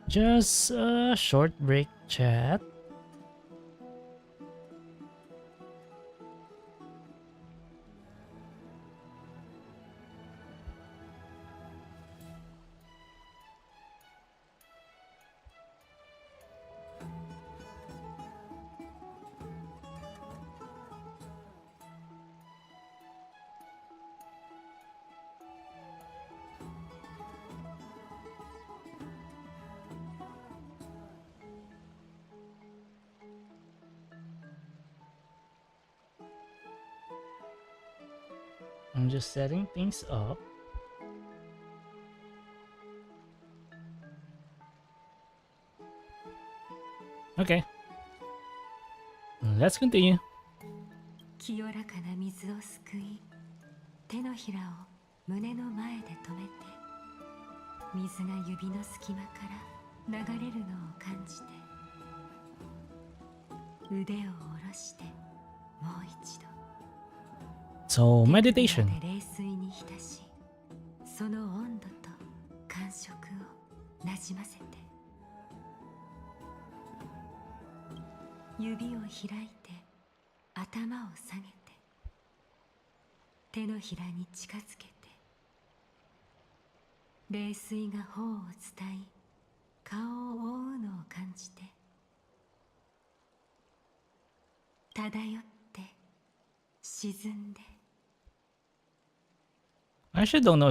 Just a short break chat. I'm just setting things up. Okay. Let's continue. 清らかな水をすくい、手のひらを胸の前で止めて、水が指の隙間から流れるのを感じて、腕を下ろしてもう一度。So meditation. 冷水に浸し、その温度と感触をなじませて、指を開いて頭を下げて、手のひらに近づけて、冷水が頬を伝い顔を覆うのを感じて、漂って沈んで。I actually don't know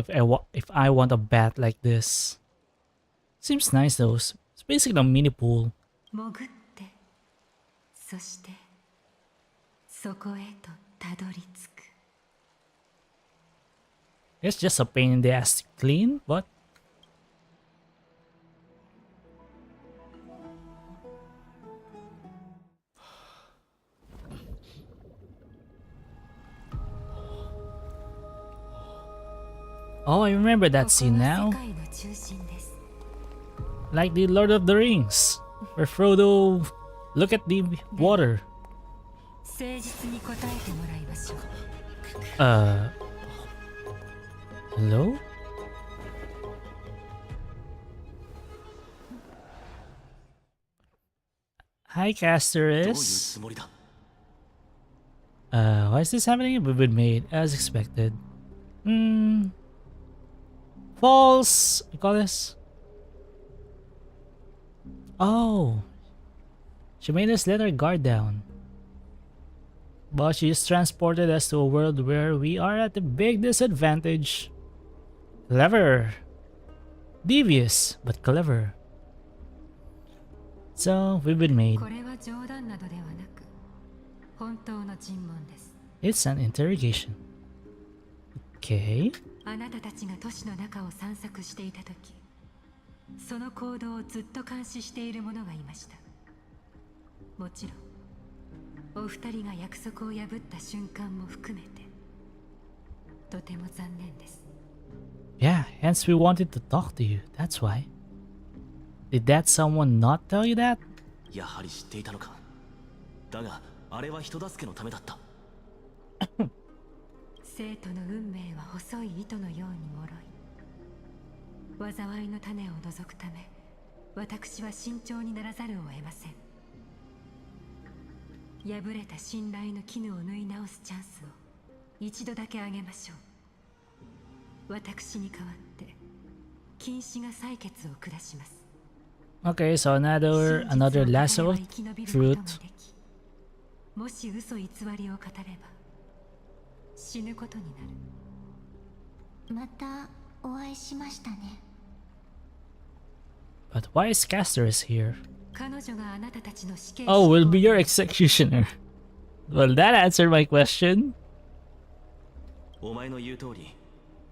if I want a bath like this. Seems nice though. It's basically a mini pool. 潜って、そしてそこへとたどり着く。 It's just a pain in the ass to clean, but oh, I remember that scene now. Like the Lord of the Rings, where Frodo look at the water. Hello? Hi, Casterus. Why is this happening? We've been made as expected. False. I call this. Oh. She made us let our guard down. But she just transported us to a world where we are at a big disadvantage. Clever. Devious, but clever. So, we've been made. It's an interrogation. Okay. あなたたちが都市の中を散策していた時、その行動をずっと監視している者がいました。もちろんお二人が約束を破った瞬間も含めて、とても残念です。 Yeah, hence we wanted to talk to you. That's why. Did that someone not tell you that? やはり知っていたのか。だがあれは人助けのためだった。生徒の運命は細い糸のように脆い。災いの種を除くため、私は慎重にならざるを得ません。破れた信頼の絹を縫い直すチャンスを一度だけあげましょう。私に代わって禁止が採決を下します。 Okay, so another lasso of truth. もし嘘偽りを語れば死ぬことになる。またお会いしましたね。 But why is Casterus here? 彼女があなたたちの死刑。 Oh, we'll be your executioner. Well, that answered my question. お前の言う通り、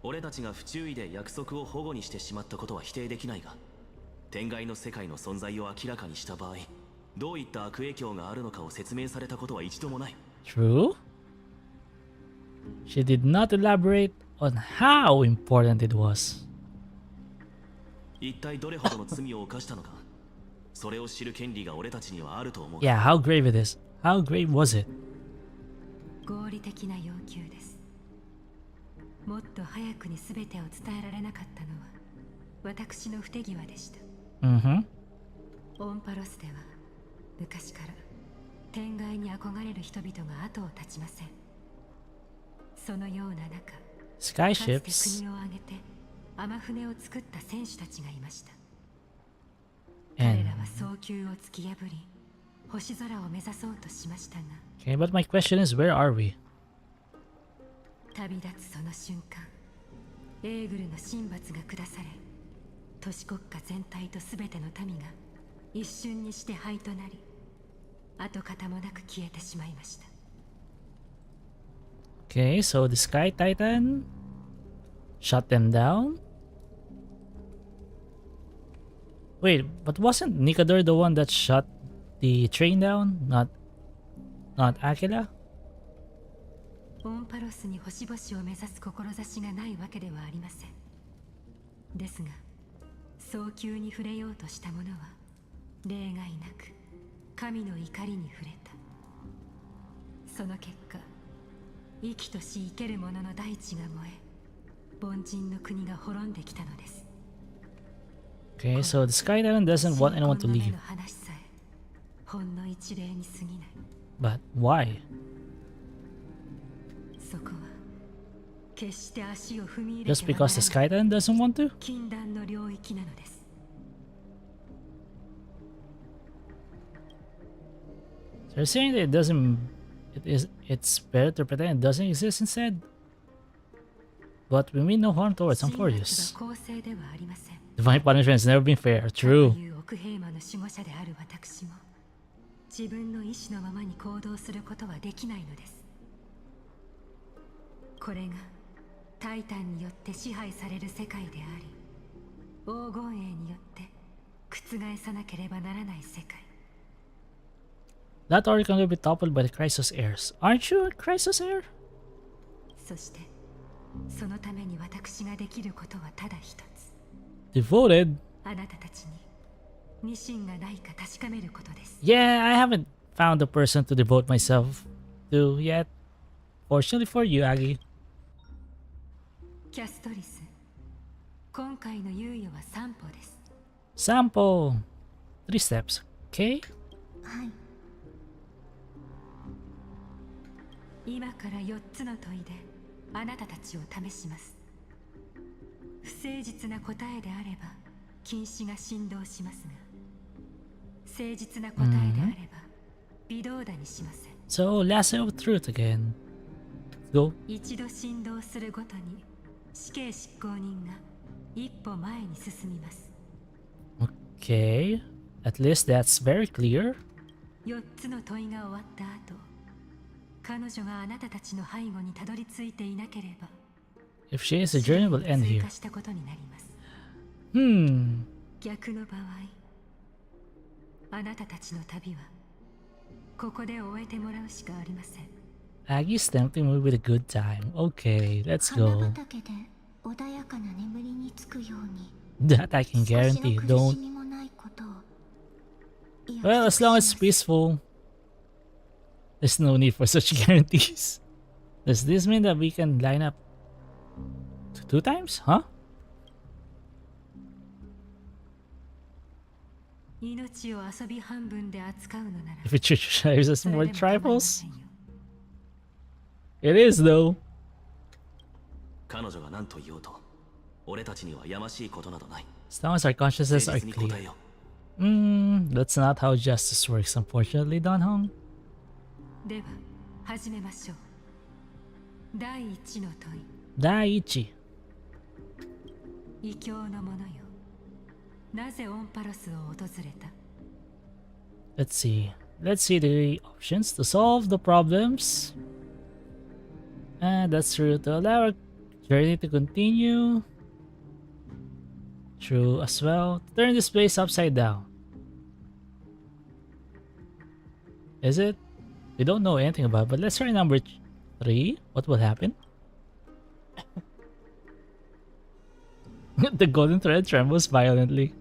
俺たちが不注意で約束を保護にしてしまったことは否定できないが、天外の世界の存在を明らかにした場合、どういった悪影響があるのかを説明されたことは一度もない。 True. She did not elaborate on how important it was. 一体どれほどの罪を犯したのか、それを知る権利が俺たちにはあると思う。 Yeah, how grave it is. How grave was it? 合理的な要求です。もっと早くに全てを伝えられなかったのは私の不手際でした。Mm-hmm. オンパロスでは昔から天外に憧れる人々が後を絶ちません。そのような中、 Sky かつて ships. 国を挙げて天船を作った戦士たちがいました。 And 彼らは早急を突き破り星空を目指そうとしましたが、 okay, but my question is, where are we? 旅立つその瞬間、エーグルの神罰が下され、都市国家全体と全ての民が一瞬にして灰となり、跡形もなく消えてしまいました。 Okay, so the Sky Titan shut them down. Wait, but wasn't Nikador the one that shut the train down? Not Aquila? オンパロスに星々を目指す志がないわけではありません。ですが、早急に触れようとした者は例外なく神の怒りに触れた。その結果、生きとし生ける者の大地が燃え、凡人の国が滅んできたのです。 Okay, so the Sky Titan doesn't want anyone to 新婚の目 leave. の話さえほんの一例に過ぎない。 But why? そこは決して足を踏み入れ Just ては because the ならない Sky Titan doesn't want to? 禁断の領域なのです。 So you're saying that it doesn't... It's better to pretend it doesn't exist instead? But we mean no harm towards 神罰 Amphoreus. は公正ではありません。 Divine punishment has never been fair. か True. という奥平魔の守護者である私も、自分の意志のままに行動することはできないのです。これがタイタンによって支配される世界であり、黄金栄によって覆さなければならない世界。 That order can be toppled by the Crisis heirs. Aren't you a Crisis heir? そしてそのために私ができることはただ一つ。 Devoted? あなたたちに二心がないか確かめることです。 Yeah, I haven't found a person to devote myself to yet. Fortunately for you, Aggie. キャストリス、今回の猶予は3歩です。 Sample. 3 steps. Okay? はい。今から4つの問いであなたたちを試します。不誠実な答えであれば禁止が振動しますが、誠実な答えであれば微動だにしません。 So, lasso of truth again. Go. 一度振動するごとに死刑執行人が一歩前に進みます。 Okay. At least that's very clear. 4つの問いが終わった後、彼女があなたたちの背後にたどり着いていなければ、 If she is, the journey will end 追 here. 加したことになります。 Hmm. 逆の場合、あなたたちの旅はここで終えてもらうしかありません。 Aggie's tempting me with a good time. Okay, let's 花 go. 畑で穏やかな眠りにつくように That I can 少しの guarantee. 苦し Don't. みもないことを Well, as long as it's peaceful, there's no need for such guarantees. Does this mean that we can line up 2 times? Huh? 命を遊び半分で扱うのなら、 If it drives us それ more でも構いま tribals? せんよ。 It is, though. 彼女が何と言おうと俺たちにはやましいことなどない。 As long as our consciences 誠 are 実に答え clear. よ That's not how justice works, unfortunately, Donhong. では始めましょう。第一の問い、 Daiichi. 異教の者よ、なぜオンパロスを訪れた？ Let's see. Let's see the options to solve the problems. And that's true to allow our journey to continue. True as well. Turn this place upside down. Is it? We don't know anything about it, but let's try number 3. What will happen? The golden thread trembles violently.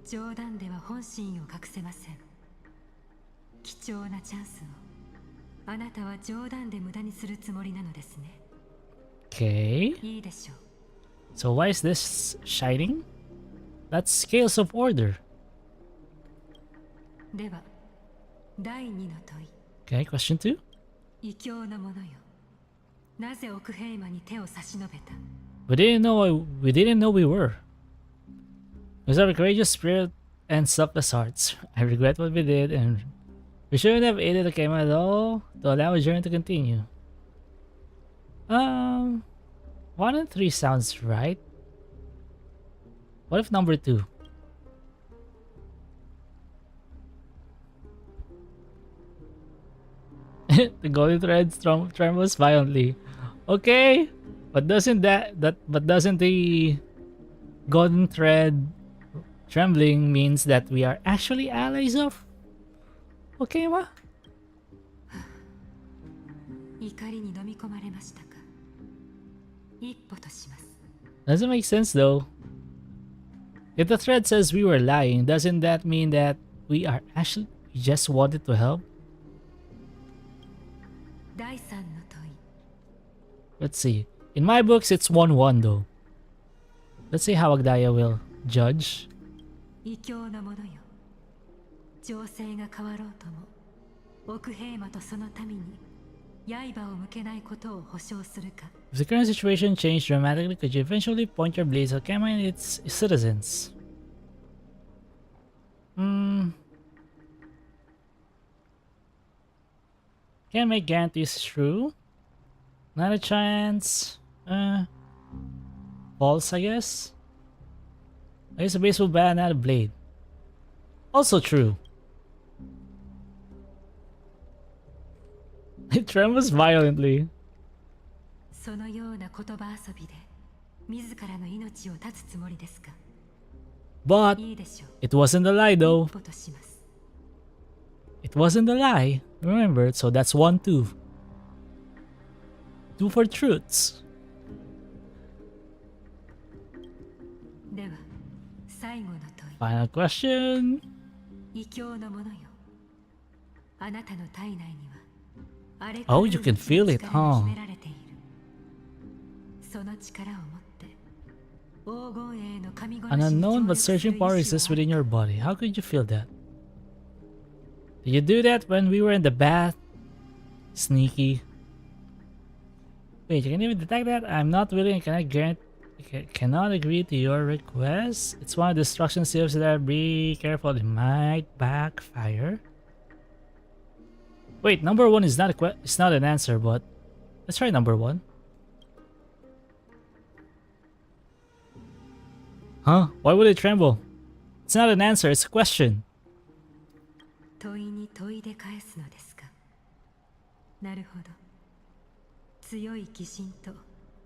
冗談では本心を隠せません。貴重なチャンスをあなたは冗談で無駄にするつもりなのですね。 Okay. いいでしょう。 So why is this shining? That's scales of order. では第二の問い、 Okay, question 2. 異教の者よ、なぜ奥平魔に手を差し伸べた？ We didn't know we were. We have a courageous spirit and selfless hearts. I regret what we did, and we shouldn't have aided the Kema at all to allow a journey to continue. 1 and 3 sounds right. What if number 2? The golden thread trembles violently. Okay, but doesn't the golden thread trembling means that we are actually allies of Okema? 怒りに飲み込まれましたか？一歩とします。 Doesn't make sense though. If the thread says we were lying, doesn't that mean that we just wanted to help? 第三の問い、 Let's see. In my books, it's 1-1 though. Let's see how Agdaya will judge. 異教の者よ、情勢が変わろうとも奥平魔とその民に刃を向けないことを保証するか？ If the current situation changed dramatically, could you eventually point your blades at Okema and its citizens? Can't make guarantees true. Not a chance. False, I guess. I guess a baseball bat, not a blade. Also true. It trembles violently. そのような言葉遊びで自らの命を絶つつもりですか？ But いいでしょう。 it wasn't a lie 一 though. 歩とします。 It wasn't a lie. Remember, so that's 1-2. 2 for truths. では最後の問い、 Final question. 異教の者よ、あなたの体内にはあれ Oh, you can feel it, 力が huh? 秘められている。その力を持って黄金栄の神殺し An に unknown 協 but 力する surging 意 power 志 exists はある within your body. How could you feel that? Did you do that when we were in the bath? Sneaky. Wait, you can even detect that? I'm not willing and cannot agree to your request. It's one of the instruction seals that be careful, it might backfire. Wait, number 1 is not it's not an answer, but let's try number 1. Huh? Why would it tremble? It's not an answer, it's a question. 問いに問いで返すのですか？なるほど。強い疑心と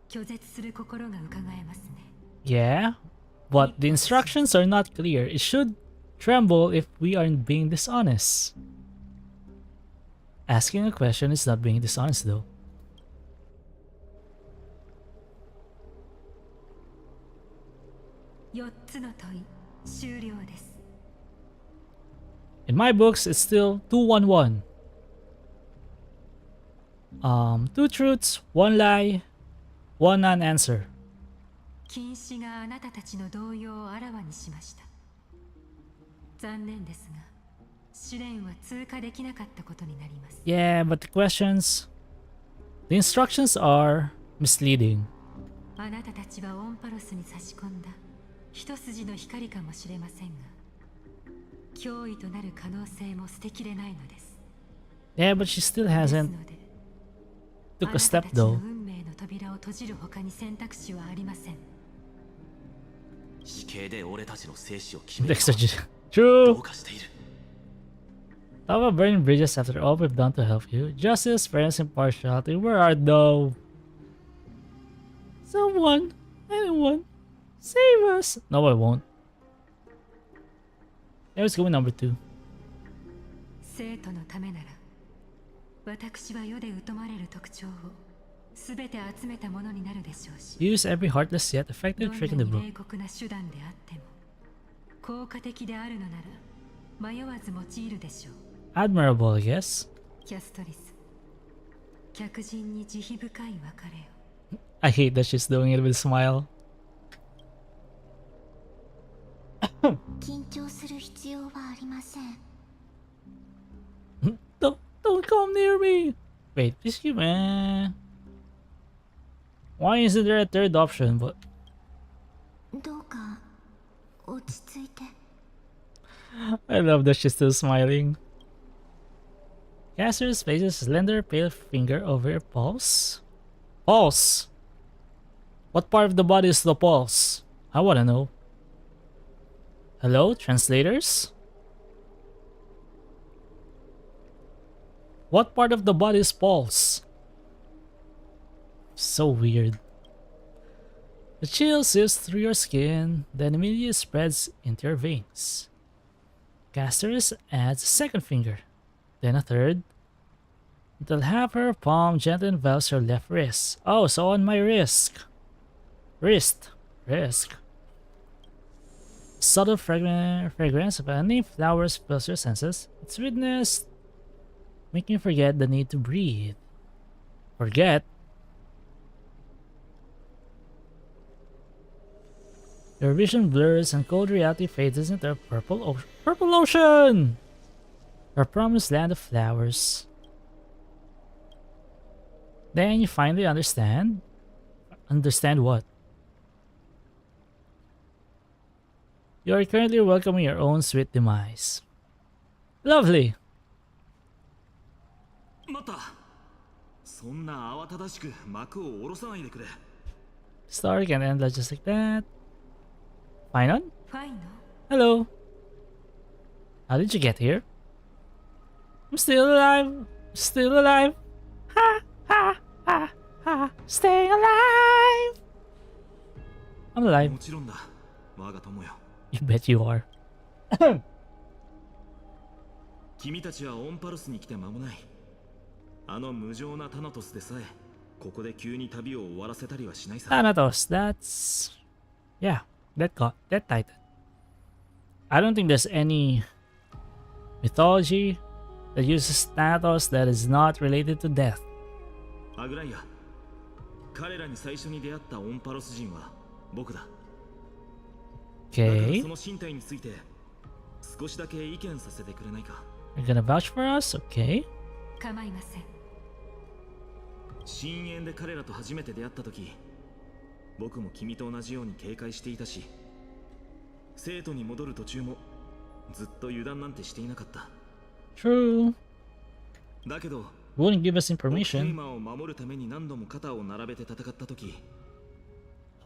拒絶する心が伺えますね。 Yeah, but the instructions are not clear. It should tremble if we aren't being dishonest. Asking a question is not being dishonest though. 4つの問い終了です。 In my books, it's still 2-1-1. 2 truths, 1 lie, 1 non-answer. 禁止があなたたちの動揺をあらわにしました。残念ですが、試練は通過できなかったことになります。 Yeah, but the instructions are misleading. あなたたちはオンパロスに差し込んだ一筋の光かもしれませんが、脅威となる可能性も捨てきれないのです。 Yeah, but she still です hasn't ので、 took a step あなたたちの though. 運命の扉を閉じる他に選択肢はありません。死刑で俺たちの生死を決める Dexter ど True. うかしている。 Talk about burning bridges after all we've done to help you. Justice, fairness, impartiality. Where are those? Someone, anyone, save us. No, I won't. Yeah, let's go with number 2. 生徒のためなら、私は世で疎まれる特徴をすべて集めたものになるでしょうし、 Use every heartless yet ど effective ん trick in な the に book. 冷酷な手段であっても、効果的であるのなら迷わず用いるでしょう。 Admirable, I guess. キャストリス、客人に慈悲深い別れを。 I hate that she's doing it with a smile. 緊張する必要はありません。 Don't come near me. Wait, this you man. Why isn't there a third option? But どうか落ち着いて。 I love that she's still smiling. Caster places a slender pale finger over your pulse. Pulse. What part of the body is the pulse? I wanna know. Hello, translators? What part of the body is pulse? So weird. The chill sifts through your skin, then immediately spreads into your veins. Casters adds a second finger, then a third, until half her palm gently envelops your left wrist. Oh, so on my wrist. Wrist. Subtle fragrance of unnamed flowers fills your senses. Its sweetness making you forget the need to breathe. Forget? Your vision blurs and cold reality fades into a purple ocean! Your promised land of flowers. Then you finally understand. Understand what? You are currently welcoming your own sweet demise. Lovely! 待った。そんな慌ただしく幕を下ろさないでくれ。Story can end just like that. Fine on? ファイノ Hello. How did you get here? I'm still alive. Still alive. Ha ha ha ha. Staying alive. I'm alive. もちろんだ。我が友よ。You bet you are. 君たちはオンパルスに来て間もない。あの無情なタナトスでさえ、ここで急に旅を終わらせたりはしないさ。 Thanatos. That's... Yeah. That titan. I don't think there's any mythology that uses Thanatos that is not related to death. アグライア、彼らに最初に出会ったオンパロス人は僕だ。だから Okay. その身体について少しだけ意見させてくれないか。 You're gonna vouch for us? Okay. 構いません。深淵で彼らと初めて出会った時、僕も君と同じように警戒していたし、生徒に戻る途中もずっと油断なんてしていなかった。 True. だけど Wouldn't give us テー information. マを守るために何度も肩を並べて戦った時、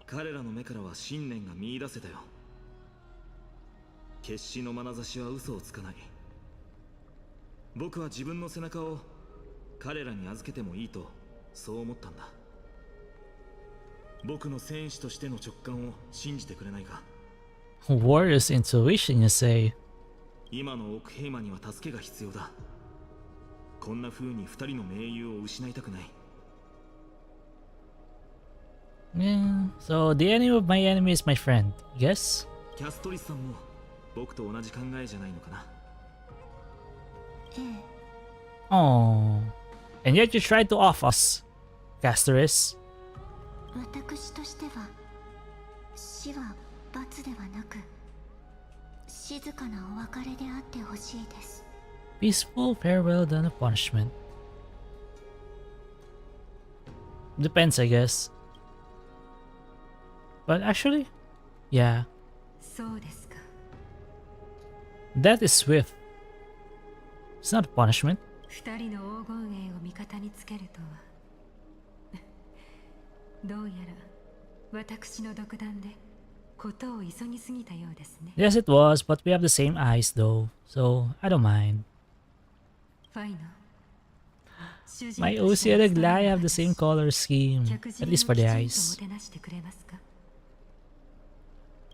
彼らの目からは信念が見出せたよ。決死の眼差しは嘘をつかない。僕は自分の背中を彼らに預けてもいいとそう思ったんだ。僕の戦士としての直感を信じてくれないか。 Warrior's intuition, you say? 今の奥平馬には助けが必要だ。こんな風に二人の盟友を失いたくない。 Yeah. So the enemy of my enemy is my friend. Yes? キャストリスさんも僕と同じ考えじゃないのかな。ええ、 Oh. And yet you tried to off us, Castoris. 私としては死は罰ではなく静かなお別れであってほしいです。 Peaceful farewell than a punishment. Depends, I guess. But actually, yeah, そうですか。 that is swift. It's not a punishment. 二人の黄金栄を味方につけるとは。どうやら私の独断でことを急ぎすぎたようですね。 Yes, it was, but we have the same eyes though, so I don't mind. ファイノ。主人 My として OC の and Glai have the 最 same 後の color scheme, 話、客 at 人を least for the きちんと eyes. もてなしてくれますか。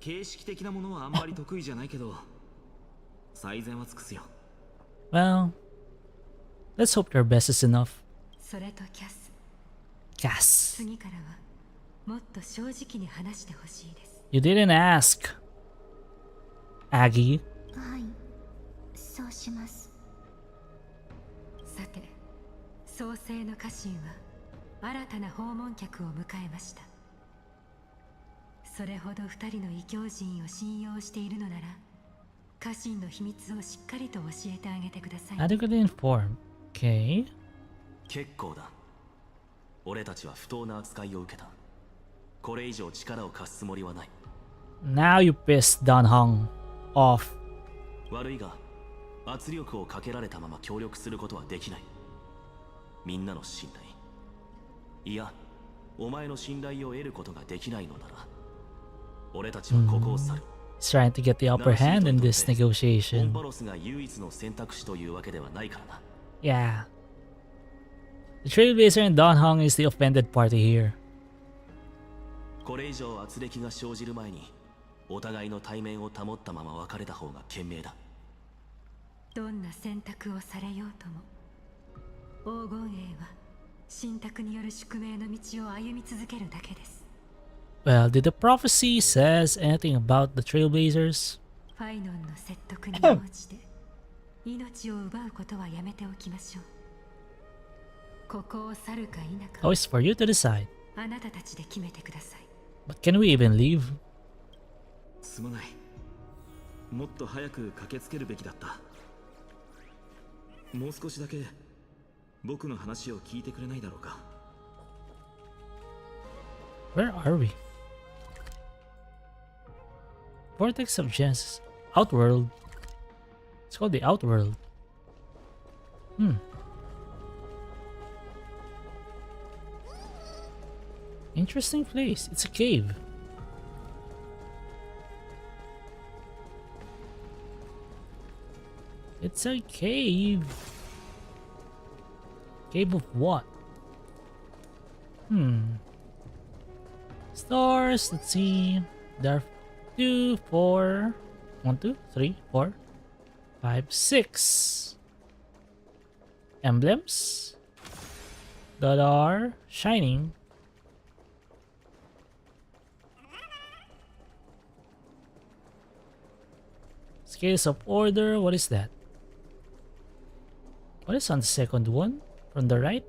形式的なものはあんまり得意じゃないけど、最善は尽くすよ。 Well, let's hope your best is enough. それとキャス、 Cass, 次からはもっと正直に話してほしいです。 you didn't ask. Aggie. はい、そうします。さて、創世の家臣は新たな訪問客を迎えました。それほど二人の異教人を信用しているのなら、家臣の秘密をしっかりと教えてあげてください。 Adequately informed. Okay. 結構だ。俺たちは不当な扱いを受けた。これ以上力を貸すつもりはない。 Now you pissed Dan Hong off. 悪いが圧力をかけられたまま協力することはできない。みんなの信頼、いやお前の信頼を得ることができないのなら、俺たちはここを去る。 He's trying to get the upper hand in this オン negotiation. バロスが唯一の選択肢というわけではないからな。 Yeah. The Trailblazer and Dan Hong is the offended party here. これ以上圧力が生じる前にお互いの対面を保ったまま別れた方が賢明だ。どんな選択をされようとも、黄金衛は信託による宿命の道を歩み続けるだけです。 Well, did the prophecy says anything about the Trailblazers? ファイノンの説得に応じて命を奪うことはやめておきましょう。ここを去るか否か、 Oh, it's for you to decide. あなたたちで決めてください。 But can we even leave? すまない。もっと早く駆けつけるべきだった。もう少しだけ僕の話を聞いてくれないだろうか。 Where are we? Vortex of Genesis. Outworld. It's called the Outworld. Interesting place. It's a cave. It's a cave. Cave of what? Stars, let's see. There are 2, 4, 1, 2, 3, 4, 5, 6 emblems that are shining. Scales of order, what is that? What is on the second one? From the right?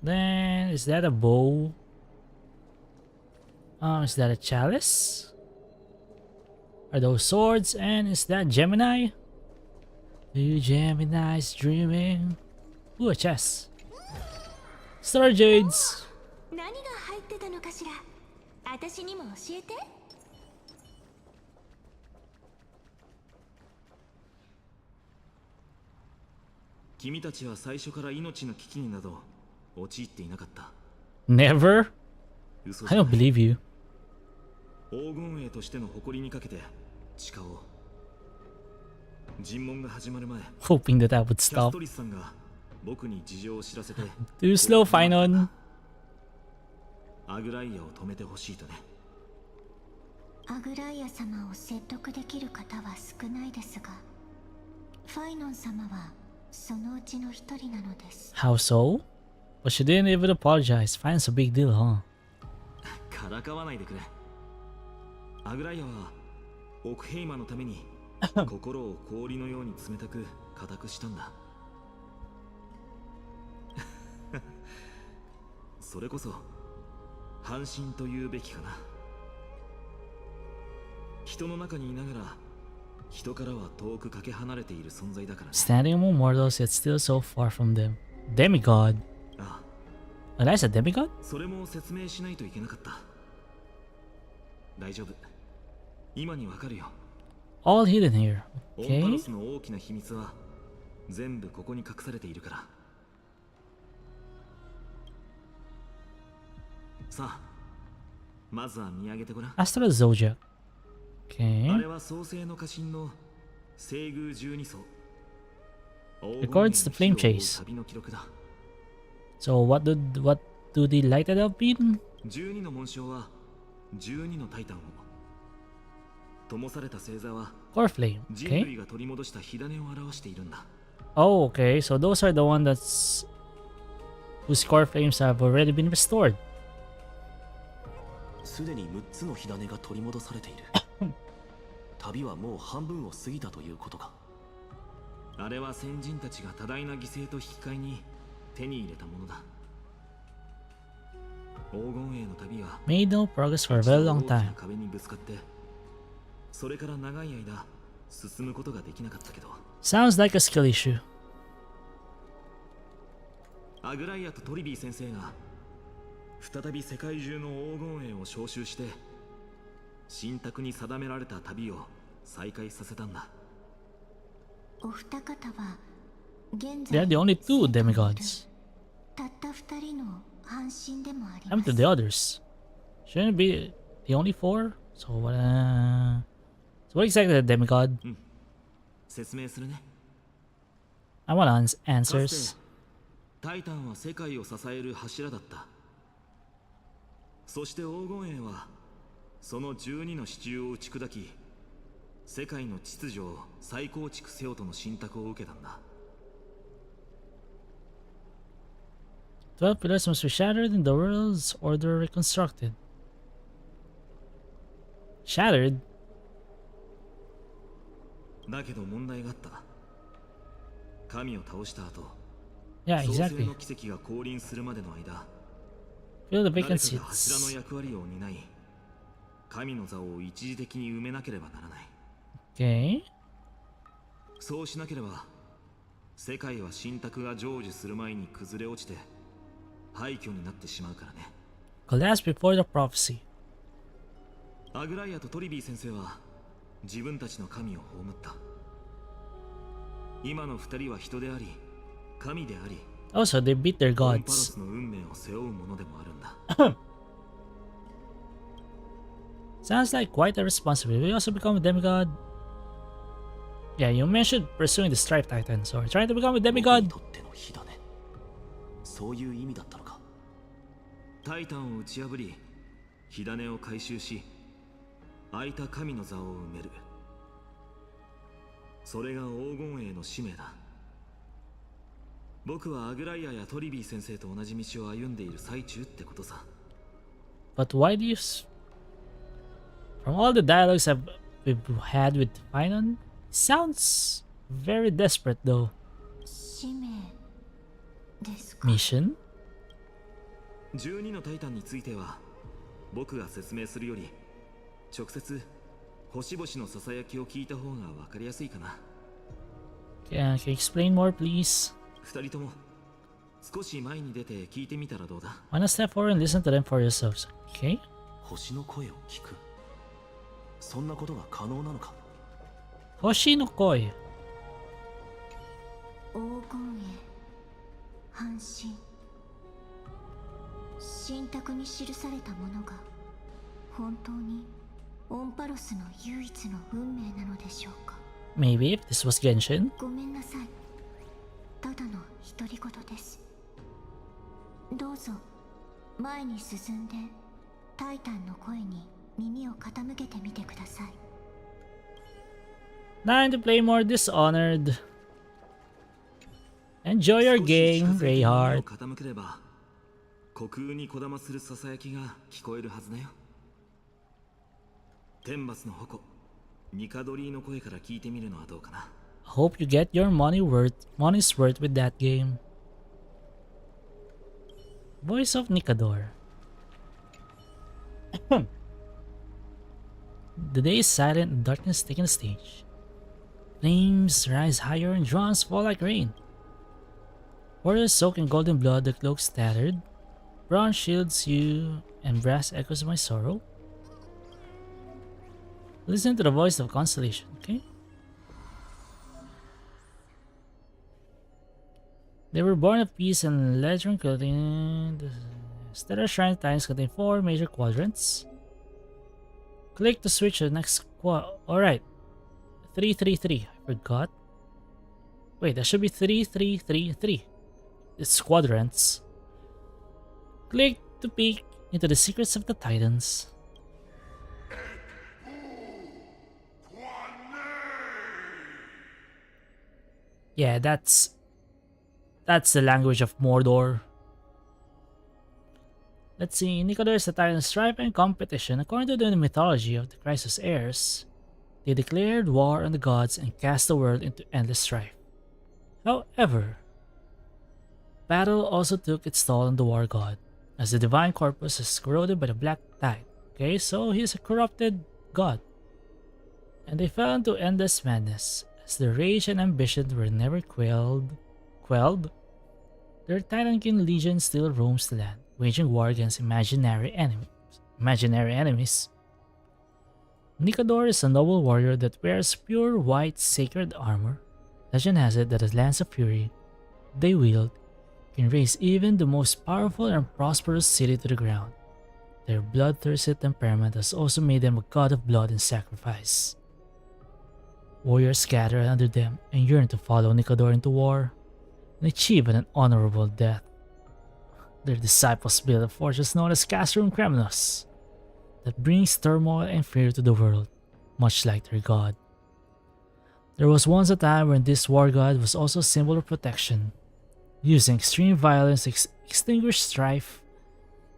Then, is that a bow? Is that a chalice? Are those swords? And is that Gemini? You Gemini's dreaming. Ooh, a chest. Star Jades. 何が入ってたのかしら。私にも教えて。君たちは最初から命の危機になど陥っていなかった。 Never? 嘘 I don't believe you. 黄金衛としての誇りにかけて誓おう。尋問が始まる前、 Hoping that I would キャス stop. トリスさんが僕に事情を知らせて Too slow, Finon. アグライアを止めてほしいとね。アグライア様を説得できる方は少ないですが、ファイノン様はそのうちの一人なのです。 How so? But she didn't even apologize. Fine's a big deal, huh? からかわないでくれ。アグライアはオクヘイマのために心を氷のように冷たく固くしたんだ。それこそ半身というべきかな。人の中にいながら人からは遠くかけ離れている存在だからね。 Standing among mortals, yet still so far from them. Demigod. あ Oh, that's a demigod? あ、それも説明しないといけなかった。大丈夫。今にわかるよ。 All hidden here. オンパロ Okay. スの大きな秘密は全部ここに隠されているから。さあ、まずは見上げてごらん。 Astral Zodiac. あ Okay. れは創世の家臣の西宮12層。 Records the flame chase. 旅の記録だ。 So what do they light it up in? 12の紋章は12のタイタンを。灯された星座は Core flame. 人 Okay. 類が取り戻した火種を表しているんだ。 Oh, okay. So those are the one that's whose core flames have already been restored. すでに6つの火種が取り戻されている。旅はもう半分を過ぎたということか。あれは先人たちが多大な犠牲と引き換えに手に入れたものだ。黄金栄の旅は Made no progress for a very long 大きな time. 壁にぶつかって、それから長い間進むことができなかったけど、 Sounds like a skill issue. アグライアとトリビー先生が再び世界中の黄金栄を招集して神託に定められた旅を再開させたんだ。お二方は現 They're 在 the only two demigods. たった二人の半身でもあり How ま about す。 the others? Shouldn't it be the only four? So what exactly is a demigod? 説明するね。 I want かつ answers. てタイタンは世界を支える柱だった。そして黄金栄はその12の支柱を打ち砕き、世界の秩序を再構築せよとの信託を受けたんだ。 12 pillars must be shattered and the world's order reconstructed. Shattered? だけど問題があった。神を倒した後、 Yeah, 創世 exactly. の奇跡が降臨するまでの間、 Fill the 誰か vacancies. が柱の役割を担い、神の座を一時的に埋めなければならない。 Okay. そうしなければ、世界は神託が成就する前に崩れ落ちて廃墟になってしまうからね。 Collapse before the prophecy. アグライアとトリビー先生は自分たちの神を葬った。今の二人は人であり、神であり、 Also, they beat their オンパロ gods. スの運命を背負うものでもあるんだ。 Sounds like quite a responsibility. Will you also become a demigod? Yeah, you mentioned pursuing the Stripe Titans or trying to become a 僕に demigod. とっての火だね。そういう意味だったのか。タイタンを打ち破り、火種を回収し、空いた神の座を埋める。それが黄金栄の使命だ。僕はアグライアやトリビー先生と同じ道を歩んでいる最中ってことさ。 But why do you... From all the dialogues we've had with Finon, sounds very desperate though. 使命ですか。 Mission? 12のタイタンについては僕が説明するより直接星々のささやきを聞いた方が分かりやすいかな。 Can you explain more, please? 二人とも少し前に出て聞いてみたらどうだ。 Wanna step forward and listen to them for yourselves, okay? 星の声を聞く。そんなことが可能なのか。 Hoshi no Koi. 黄金栄半身、神託に記されたものが本当にオンパロスの唯一の運命なのでしょうか。 Maybe if this was Genshin. ごめんなさい、ただの独り言です。どうぞ前に進んでタイタンの声に耳を傾けてみてください。 Time to play more Dishonored. Enjoy your 少し game, 近づいて耳を Rayhard. 傾ければ虚空にこだまするささやきが聞こえるはずだよ。天罰の矛ニカドリーの声から聞いてみるのはどうかな。 Hope you get your money's worth with that game. Voice of Nikador. The day is silent and darkness taking the stage. Flames rise higher and drums fall like rain. Warriors soaked in golden blood, the cloaks tattered. Bronze shields you and brass echoes my sorrow. Listen to the voice of constellation, okay? They were born of peace and legend tranquility. The stellar shrine times contain 4 major quadrants. Click to switch to the next Alright. 333. I forgot. Wait, that should be 3333. It's quadrants. Click to peek into the secrets of the Titans. Yeah, that's the language of Mordor. Let's see, Nikador is the Titan strife and competition. According to the mythology of the Crisis heirs, they declared war on the gods and cast the world into endless strife. However, battle also took its toll on the war god. as the divine corpus is corroded by the black tide. Okay, so he's a corrupted god. And they fell into endless madness, as their rage and ambition were never quelled. Their Titankin legion still roams the land, waging war against imaginary enemies. Nikador is a noble warrior that wears pure white sacred armor. Legend has it that the Lance of Fury they wield can raise even the most powerful and prosperous city to the ground. Their bloodthirsty temperament has also made them a god of blood and sacrifice. Warriors scatter under them and yearn to follow Nikador into war and achieve an honorable death. Their disciples build a fortress known as Castrum Kremnos that brings turmoil and fear to the world, much like their god. There was once a time when this war god was also a symbol of protection, using extreme violence to extinguish strife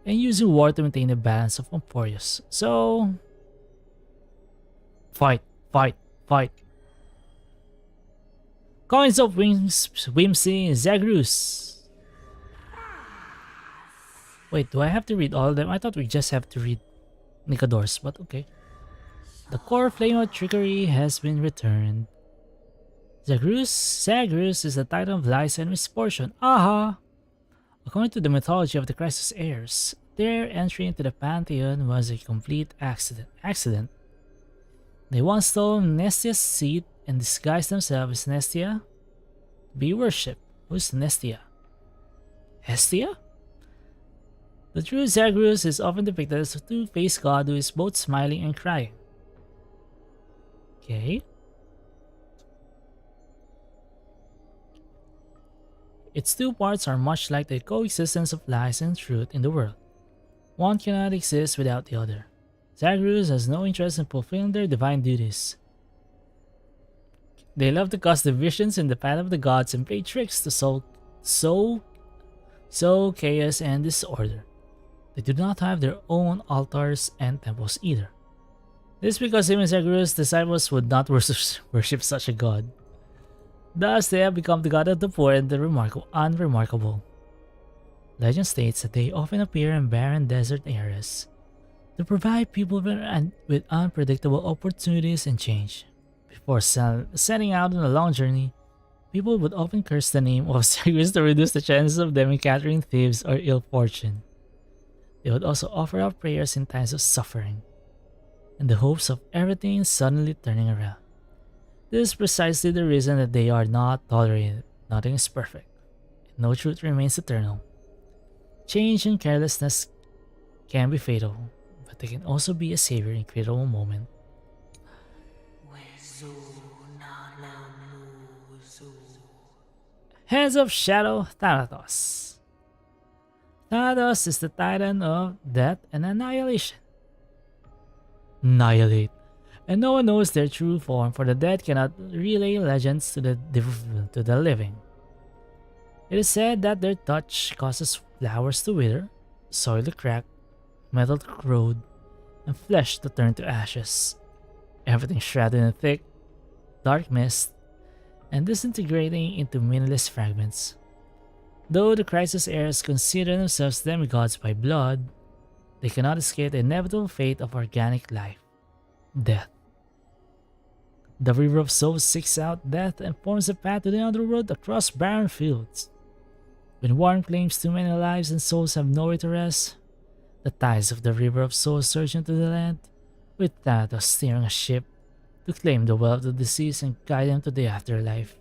and using war to maintain the balance of Amphoreus. So, fight, fight, fight. Coins of Whimsy, Zagrus. Wait, do I have to read all of them? I thought we just have to read Nikador's, but okay. The core flame of trickery has been returned. Zagrus is the titan of lies and misfortune. Aha! According to the mythology of the Crisis heirs, their entry into the pantheon was a complete accident. They once stole Nestia's seat and disguised themselves as Nestia to be worshipped. Who's Nestia? Hestia? The true Zagrus is often depicted as a two-faced god who is both smiling and crying. Okay. Its two parts are much like the coexistence of lies and truth in the world. One cannot exist without the other. Zagrus has no interest in fulfilling their divine duties. They love to cause divisions in the path of the gods and play tricks to sow chaos and disorder. They do not have their own altars and temples either. This is because even Zagrus' disciples would not worship such a god. Thus, they have become the god of the poor and the unremarkable. Legend states that they often appear in barren desert areas to provide people with unpredictable opportunities and change. Before setting out on a long journey, people would often curse the name of Zagrus to reduce the chances of them encountering thieves or ill fortune. They would also offer up prayers in times of suffering, in the hopes of everything suddenly turning around. This is precisely the reason that they are not tolerated. Nothing is perfect, and no truth remains eternal. Change and carelessness can be fatal, but they can also be a savior in critical moment. Heads of Shadow, Thanatos. Thanatos is the titan of death and annihilation. Annihilate. And no one knows their true form, for the dead cannot relay legends to the living. It is said that their touch causes flowers to wither, soil to crack, metal to corrode, and flesh to turn to ashes. Everything shrouded in thick, dark mist, and disintegrating into meaningless fragments. Though the Crisis heirs consider themselves demigods by blood, they cannot escape the inevitable fate of organic life, death. The River of Souls seeks out death and forms a path to the underworld across barren fields. When war claims too many lives and souls have nowhere to rest, the tides of the River of Souls surge into the land, with Thanatos steering a ship to claim the well of the deceased and guide them to the afterlife.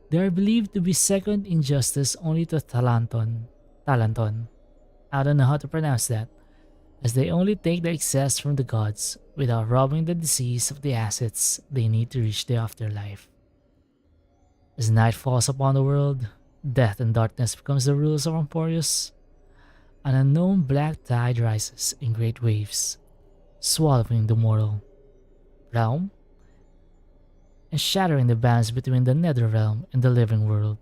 They are believed to be second in justice only to Talanton. I don't know how to pronounce that, as they only take the excess from the gods without robbing the deceased of the assets they need to reach the afterlife. As night falls upon the world, death and darkness becomes the rules of Amphoreus. An unknown black tide rises in great waves, swallowing the mortal realm and shattering the balance between the nether realm and the living world.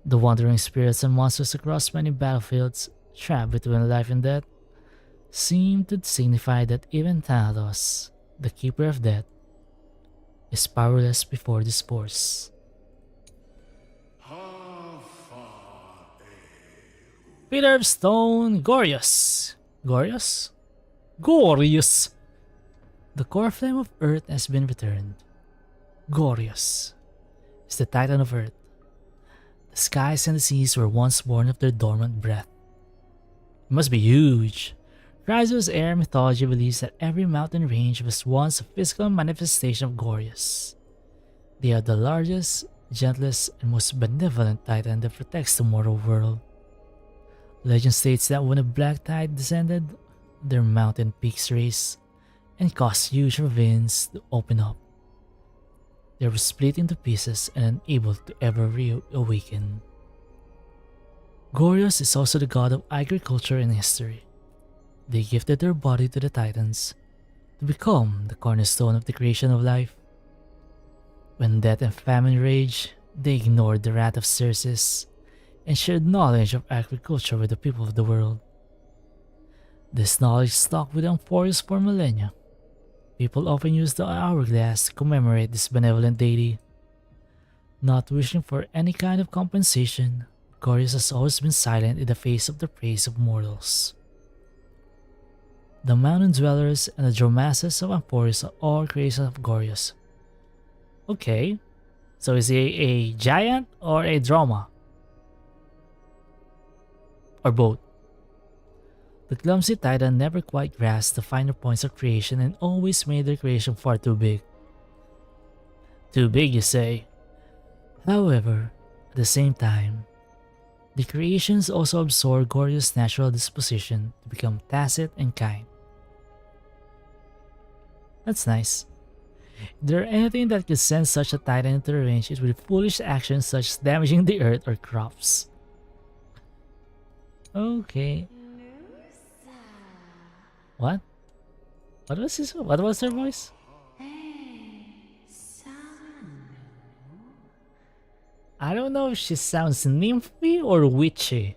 The wandering spirits and monsters across many battlefields, trapped between life and death, seem to signify that even Thanatos, the keeper of death, is powerless before this force. Pillar of Stone Gorius. Gorius? Gorius! The core flame of Earth has been returned. Gorius is the Titan of Earth. The skies and the seas were once born of their dormant breath. It must be huge. Rhizo's air mythology believes that every mountain range was once a physical manifestation of Gorius. They are the largest, gentlest, and most benevolent Titan that protects the mortal world. Legend states that when a black tide descended, their mountain peaks raised and caused huge ravines to open up. They were split into pieces and unable to ever reawaken. Gorius is also the god of agriculture and history. They gifted their body to the Titans to become the cornerstone of the creation of life. When death and famine raged, they ignored the wrath of Circes and shared knowledge of agriculture with the people of the world. This knowledge stuck with Amphoreus for millennia. People often use the hourglass to commemorate this benevolent deity. Not wishing for any kind of compensation, Gorius has always been silent in the face of the praise of mortals. The mountain dwellers and the Dromasses of Amphoreus are all creations of Gorius. Okay, so is he a giant or a drama? Or both? The clumsy Titan never quite grasped the finer points of creation and always made their creation far too big. Too big, you say? However, at the same time, the creations also absorb Gorius' natural disposition to become tacit and kind. That's nice. If there anything that could send such a Titan into the range, it would be foolish actions such as damaging the earth or crops. Okay. What? What was his? What was her voice? I don't know if she sounds nymphy or witchy.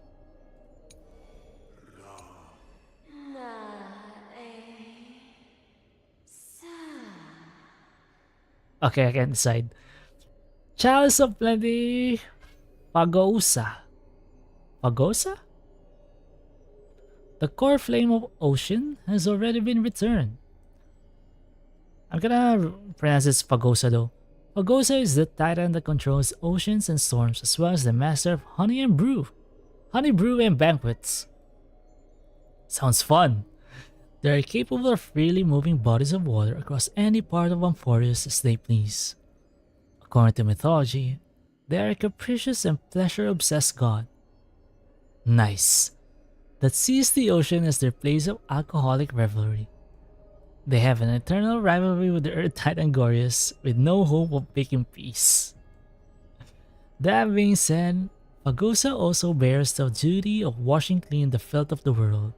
Okay, I can't decide. Chalice of Plenty, Pagosa. Pagosa? The core flame of ocean has already been returned. I'm gonna pronounce this Pagosa though. Pagosa is the Titan that controls oceans and storms as well as the master of honey and brew. Honey brew and banquets. Sounds fun. They are capable of freely moving bodies of water across any part of Amphoreus as they please. According to mythology, they are a capricious and pleasure-obsessed god. Nice. That sees the ocean as their place of alcoholic revelry. They have an eternal rivalry with the Earth Titan Gorius with no hope of making peace. That being said, Pagosa also bears the duty of washing clean the filth of the world.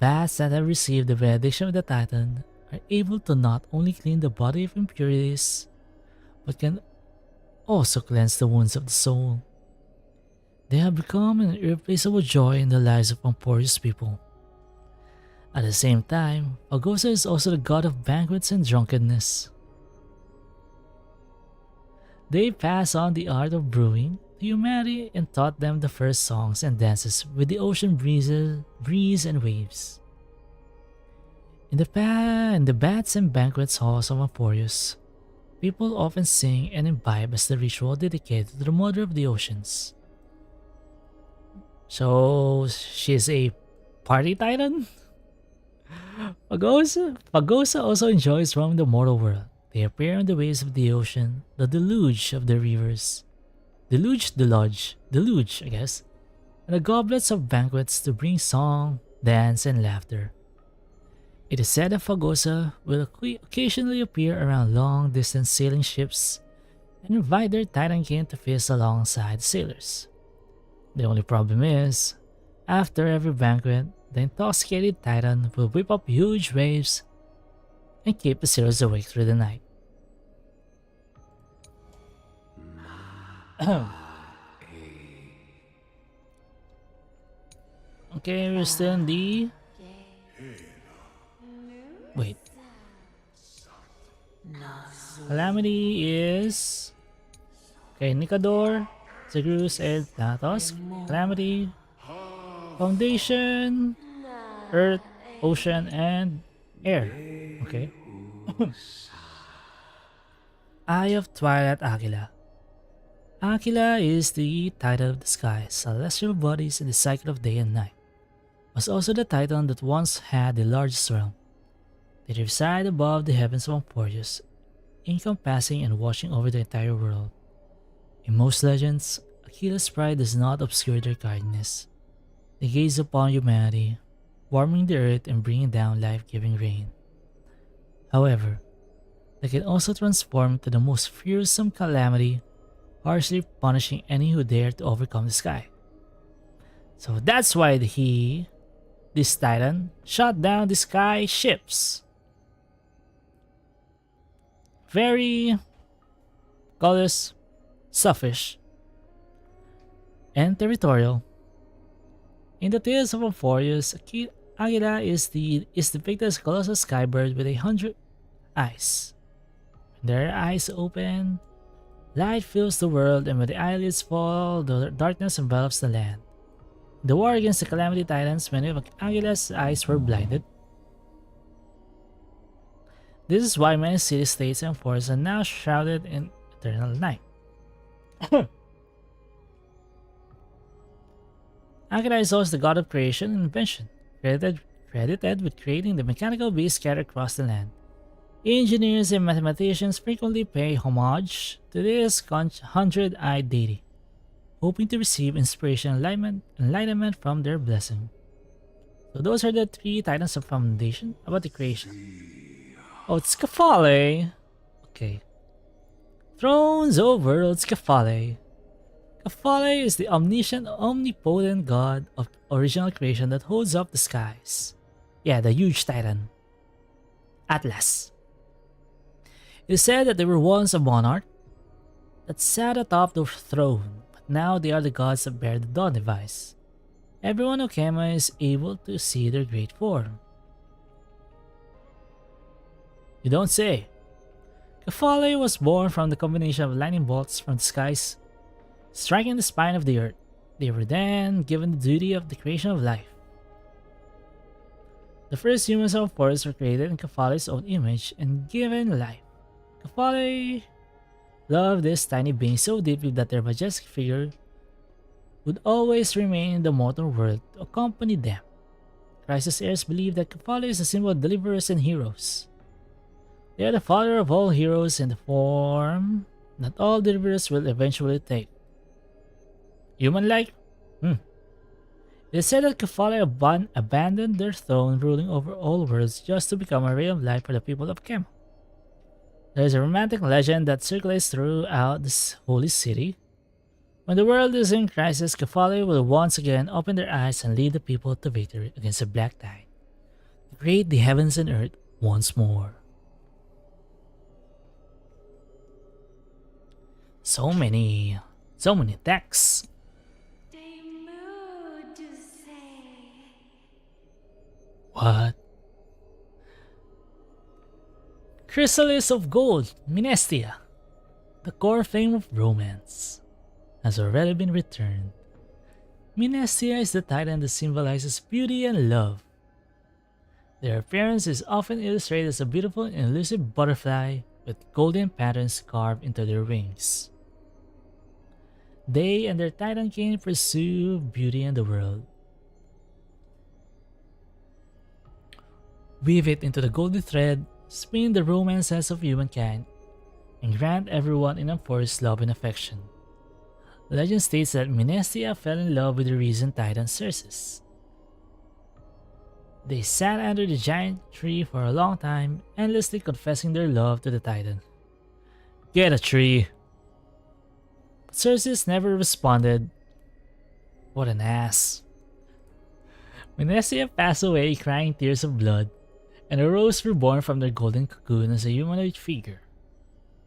Baths that have received the benediction of the Titan are able to not only clean the body of impurities, but can also cleanse the wounds of the soul. They have become an irreplaceable joy in the lives of Amphoreus people. At the same time, Pagosa is also the god of banquets and drunkenness. They passed on the art of brewing to humanity and taught them the first songs and dances with the ocean breeze and waves. In the baths and banquets halls of Amphoreus, people often sing and imbibe as the ritual dedicated to the mother of the oceans. So, she's a party titan? Pagosa also enjoys roaming the mortal world. They appear on the waves of the ocean, the deluge of the rivers. Deluge, I guess. And the goblets of banquets to bring song, dance, and laughter. It is said that Pagosa will occasionally appear around long-distance sailing ships and invite their Titan king to feast alongside the sailors. The only problem is, after every banquet, the intoxicated Titan will whip up huge waves and keep the sailors awake through the night. Okay, we're still in the... Wait. Calamity is... Okay, Nicador, Zagrus, and Thanatos. Calamity, Foundation, Earth, Ocean, and Air. Okay. Eye of Twilight Aquila. Aquila is the titan of the sky, celestial bodies in the cycle of day and night. Was also the titan that once had the largest realm. They reside above the heavens of Amphoreus, encompassing and watching over the entire world. In most legends, Aquila's pride does not obscure their kindness. They gaze upon humanity, warming the earth and bringing down life-giving rain. However, they can also transform to the most fearsome calamity, harshly punishing any who dare to overcome the sky. So that's why this titan, shot down the sky ships. Very, call this, selfish and territorial. In the tales of Amphoreus, Agila is depicted as a colossal skybird with 100 eyes. When their eyes open, light fills the world, and when the eyelids fall, the darkness envelops the land. In the war against the Calamity Titans, many of Agila's eyes were blinded. This is why many city-states and forests are now shrouded in eternal night. Agila is also the god of creation and invention, credited with creating the mechanical beasts scattered across the land. Engineers and mathematicians frequently pay homage to this 100-eyed deity, hoping to receive inspiration and enlightenment from their blessing. So those are the 3 titans of foundation about the creation. Oh, it's Scaphale! Okay. Thrones of World Scaphale. Scaphale is the omniscient, omnipotent god of original creation that holds up the skies. Yeah, the huge titan. Atlas. It is said that they were once a monarch that sat atop the throne, but now they are the gods that bear the dawn device. Everyone who came is able to see their great form. You don't say. Scaphale was born from the combination of lightning bolts from the skies, striking the spine of the earth. They were then given the duty of the creation of life. The first humans of Amphoreus were created in Scaphale's own image and given life. Scaphale loved this tiny being so deeply that their majestic figure would always remain in the mortal world to accompany them. Crisis heirs believe that Scaphale is a symbol of deliverers and heroes. They are the father of all heroes in the form that all deliverers will eventually take. Human-like? It is said that Scaphale abandoned their throne ruling over all worlds just to become a ray of light for the people of Khem. There is a romantic legend that circulates throughout this holy city. When the world is in crisis, Scaphale will once again open their eyes and lead the people to victory against the Black Tide, to create the heavens and earth once more. So many texts. What? Chrysalis of Gold, Minestia, the core flame of romance, has already been returned. Minestia is the titan that symbolizes beauty and love. Their appearance is often illustrated as a beautiful and elusive butterfly with golden patterns carved into their wings. They and their titan king pursue beauty in the world. Weave it into the golden thread, spin the romances of humankind, and grant everyone in Amphoreus love and affection. Legend states that Minestia fell in love with the recent titan Circes. They sat under the giant tree for a long time, endlessly confessing their love to the titan. Get a tree! But Circes never responded. What an ass. Minestia passed away crying tears of blood, and a rose were born from their golden cocoon as a humanoid figure.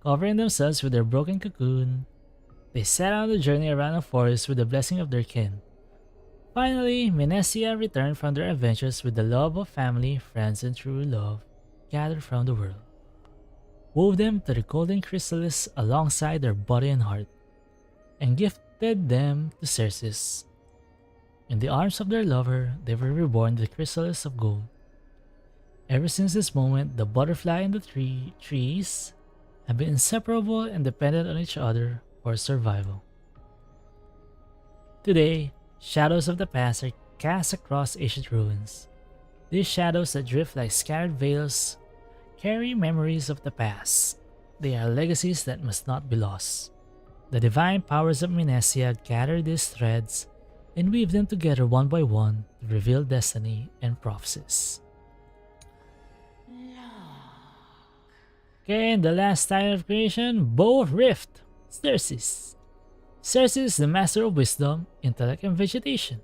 Covering themselves with their broken cocoon, they set out on a journey around the forest with the blessing of their kin. Finally, Minestia returned from their adventures with the love of family, friends, and true love gathered from the world. Wove them to the golden chrysalis alongside their body and heart, and gifted them to Circes. In the arms of their lover, they were reborn the chrysalis of gold. Ever since this moment, the butterfly and the trees have been inseparable and dependent on each other for survival. Today, shadows of the past are cast across ancient ruins. These shadows that drift like scattered veils carry memories of the past. They are legacies that must not be lost. The divine powers of Minesia gather these threads and weave them together one by one to reveal destiny and prophecies. Okay, and the last title of creation, Bow of Rift, Xerxes. Xerxes is the master of wisdom, intellect, and vegetation.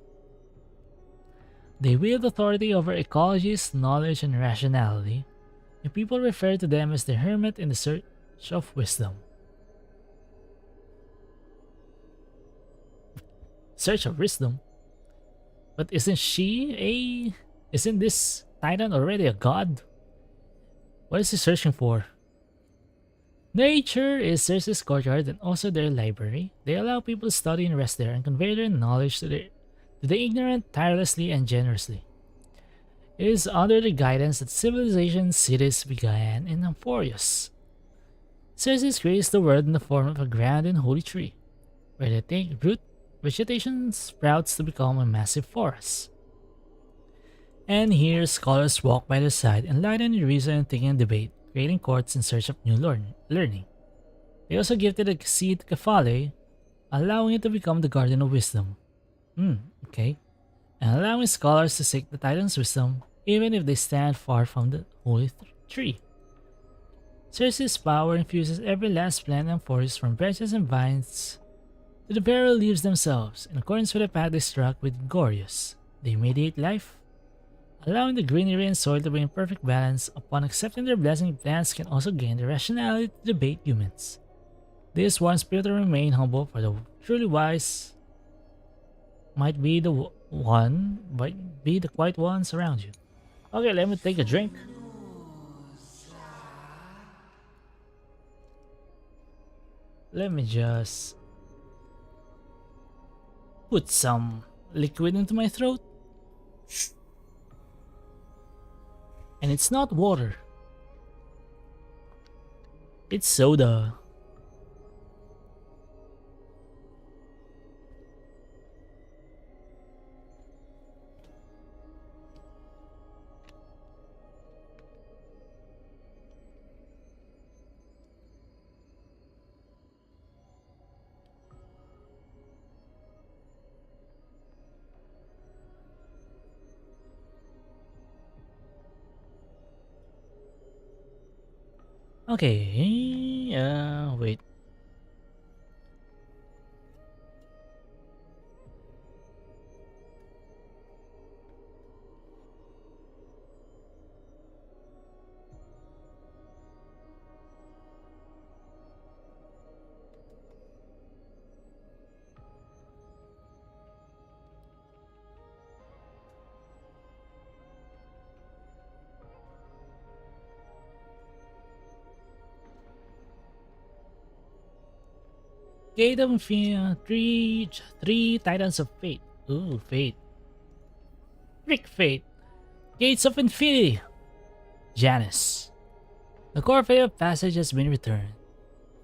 They wield authority over ecologies, knowledge, and rationality, and people refer to them as the hermit in the search of wisdom. Search of wisdom? But isn't this titan already a god? What is he searching for? Nature is Xerxes' courtyard and also their library. They allow people to study and rest there and convey their knowledge to the ignorant tirelessly and generously. It is under their guidance that civilization cities began in Amphoreus. Xerxes creates the world in the form of a grand and holy tree, where they take root, vegetation sprouts to become a massive forest. And here scholars walk by their side, enlightened in reason and thinking and debate, creating courts in search of new learning. They also gifted a seed to Kephale, allowing it to become the Garden of Wisdom. Okay. And allowing scholars to seek the Titan's wisdom, even if they stand far from the holy tree. Xerxes' power infuses every last plant and forest from branches and vines to the very leaves themselves, in accordance with the path they struck with Gorius. They mediate life, allowing the greenery and soil to be in perfect balance. Upon accepting their blessing, plants can also gain the rationality to debate humans. This one spirit to remain humble, for the truly wise might be the quiet ones around you. Okay, let me take a drink. Let me just put some liquid into my throat. And it's not water. It's soda. Okay, wait. Gate of Infinity, three Titans of Fate. Ooh, Fate. Rick Fate. Gates of Infinity. Janus. The core fate of passage has been returned.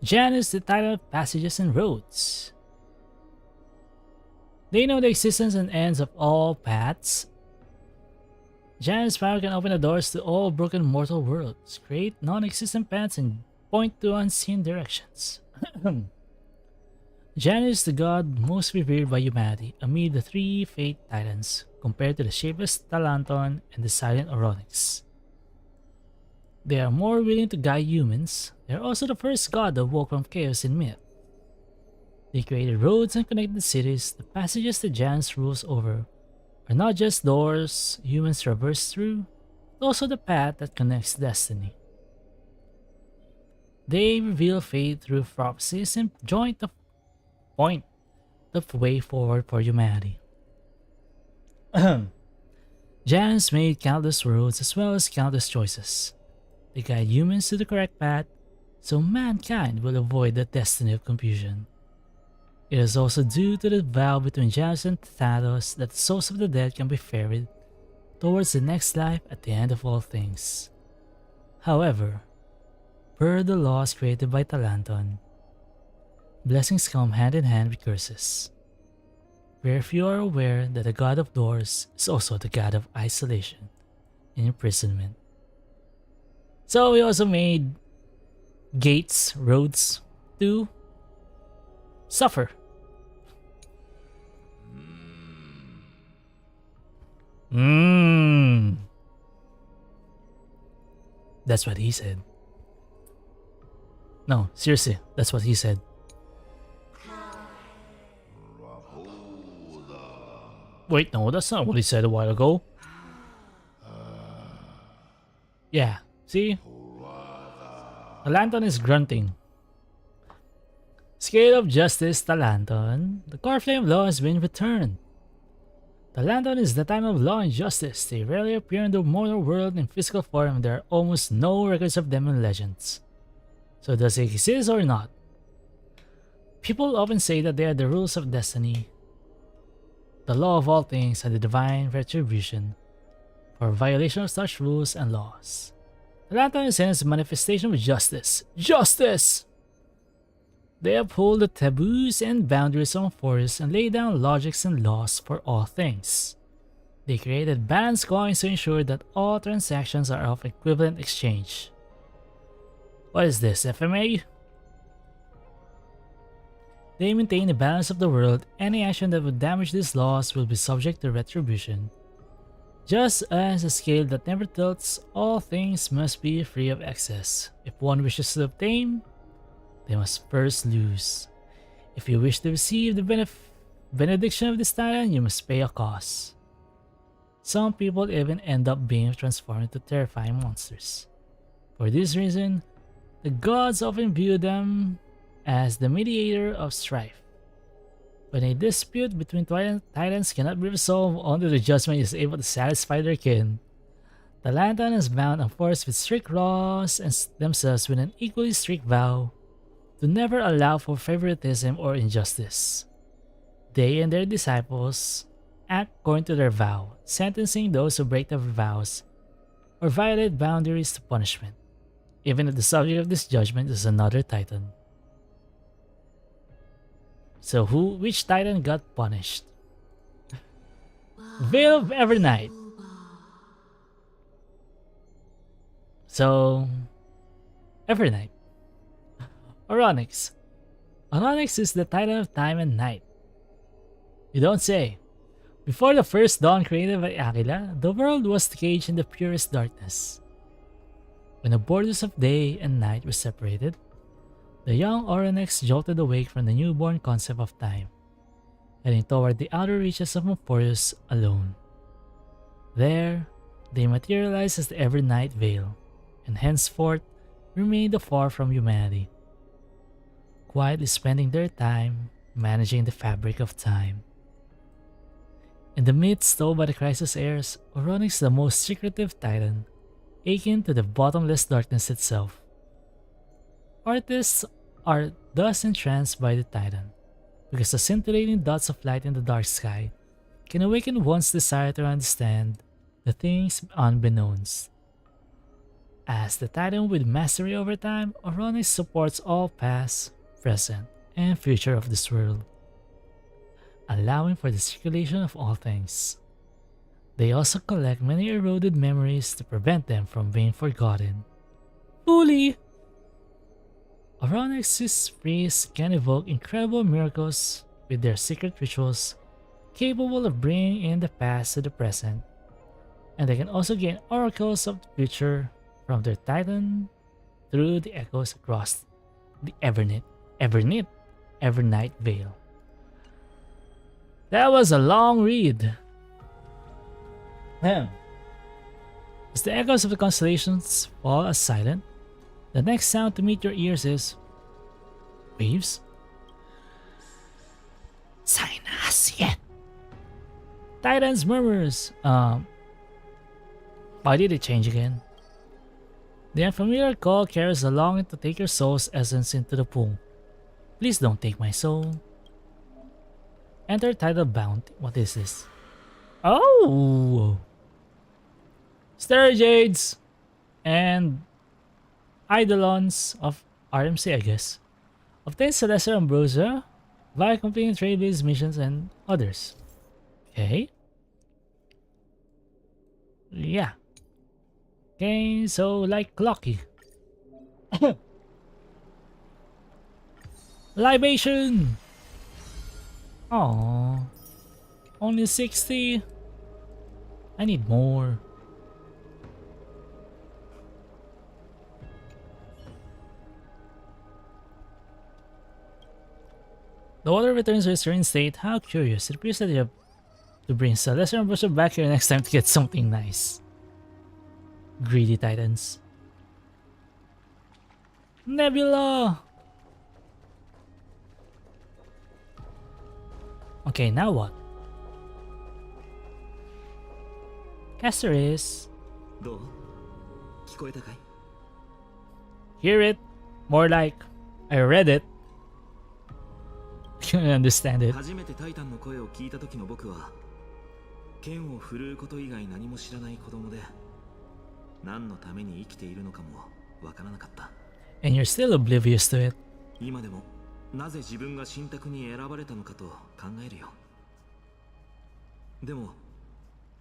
Janus, the Titan of passages and roads. They know the existence and ends of all paths. Janus' power can open the doors to all broken mortal worlds, create non-existent paths, and point to unseen directions. Janus, the god most revered by humanity amid the three Fate Titans, compared to the shapeless Talanton and the silent Oronix. They are more willing to guide humans. They are also the first god that woke from chaos in myth. They created roads and connected cities. The passages that Janus rules over are not just doors humans traverse through, but also the path that connects destiny. They reveal fate through prophecies and point the way forward for humanity. Janus made countless roads as well as countless choices. They guide humans to the correct path, so mankind will avoid the destiny of confusion. It is also due to the vow between Janus and Thanatos that the souls of the dead can be ferried towards the next life at the end of all things. However, per the laws created by Talanton, blessings come hand in hand with curses. Very few are aware that the god of doors is also the god of isolation and imprisonment. So we also made gates, roads to suffer. That's what he said. No, seriously, that's what he said. Wait, no, that's not what he said a while ago. Yeah, see? Talanton is grunting. Scale of Justice, Talanton. The core flame of law has been returned. Talanton is the time of law and justice. They rarely appear in the mortal world in physical form and there are almost no records of them in legends. So does it exist or not? People often say that they are the rules of destiny, the law of all things, and the divine retribution for violation of such rules and laws. Talanton is hence a manifestation of justice. Justice! They uphold the taboos and boundaries of Amphoreus and lay down logics and laws for all things. They created balanced coins to ensure that all transactions are of equivalent exchange. What is this, FMA? They maintain the balance of the world. Any action that would damage these laws will be subject to retribution. Just as a scale that never tilts, all things must be free of excess. If one wishes to obtain, they must first lose. If you wish to receive the benediction of this titan, you must pay a cost. Some people even end up being transformed into terrifying monsters. For this reason, the gods often view them as the mediator of strife. When a dispute between titans cannot be resolved, only the judgment is able to satisfy their kin. Talanton is bound and forced with strict laws and themselves with an equally strict vow to never allow for favoritism or injustice. They and their disciples act according to their vow, sentencing those who break their vows or violate boundaries to punishment, even if the subject of this judgment is another titan. So which titan got punished? Veil of Evernight. So, Evernight. Oronix. Oronix is the titan of time and night. You don't say. Before the first dawn created by Aquila, the world was caged in the purest darkness. When the borders of day and night were separated, the young Oronix jolted awake from the newborn concept of time, heading toward the outer reaches of Amphoreus alone. There, they materialized as the Evernight Veil, and henceforth remained afar from humanity, quietly spending their time managing the fabric of time. In the midst stowed by the crisis airs, Oronix, the most secretive titan, akin to the bottomless darkness itself. Artists are thus entranced by the titan, because the scintillating dots of light in the dark sky can awaken one's desire to understand the things unbeknownst. As the titan with mastery over time, Oronix supports all past, present, and future of this world, allowing for the circulation of all things. They also collect many eroded memories to prevent them from being forgotten. Fully! Oronix's priests can evoke incredible miracles with their secret rituals, capable of bringing in the past to the present, and they can also gain oracles of the future from their titan through the echoes across the Evernight Veil. That was a long read. As the echoes of the constellations fall as silent, the next sound to meet your ears is waves. Sinus. Titans murmurs. Why did it change again? The unfamiliar call carries a longing to take your soul's essence into the pool. Please don't take my soul. Enter title bounty. What is this? Oh! Starjades and Eidolons of RMC, I guess. Obtain Celestial Ambrosia via completing Trailblazing missions and others. Okay. Yeah. Okay, so like Lucky. Libation! Oh, only 60? I need more. The water returns to its serene state. How curious. It appears that you have to bring Celestial Ambrosia back here next time to get something nice. Greedy Titans. Nebula! Okay, now what? Caster is... どう聞こえたかい Hear it. More like, I read it. Can understand it. 初めてタイタンの声を聞いた時の僕は剣を振るうこと以外何も知らない子供で何のために生きているのかもわからなかった。 And you're still oblivious to it. 今でもなぜ自分が神託に選ばれたのかと考えるよ。でも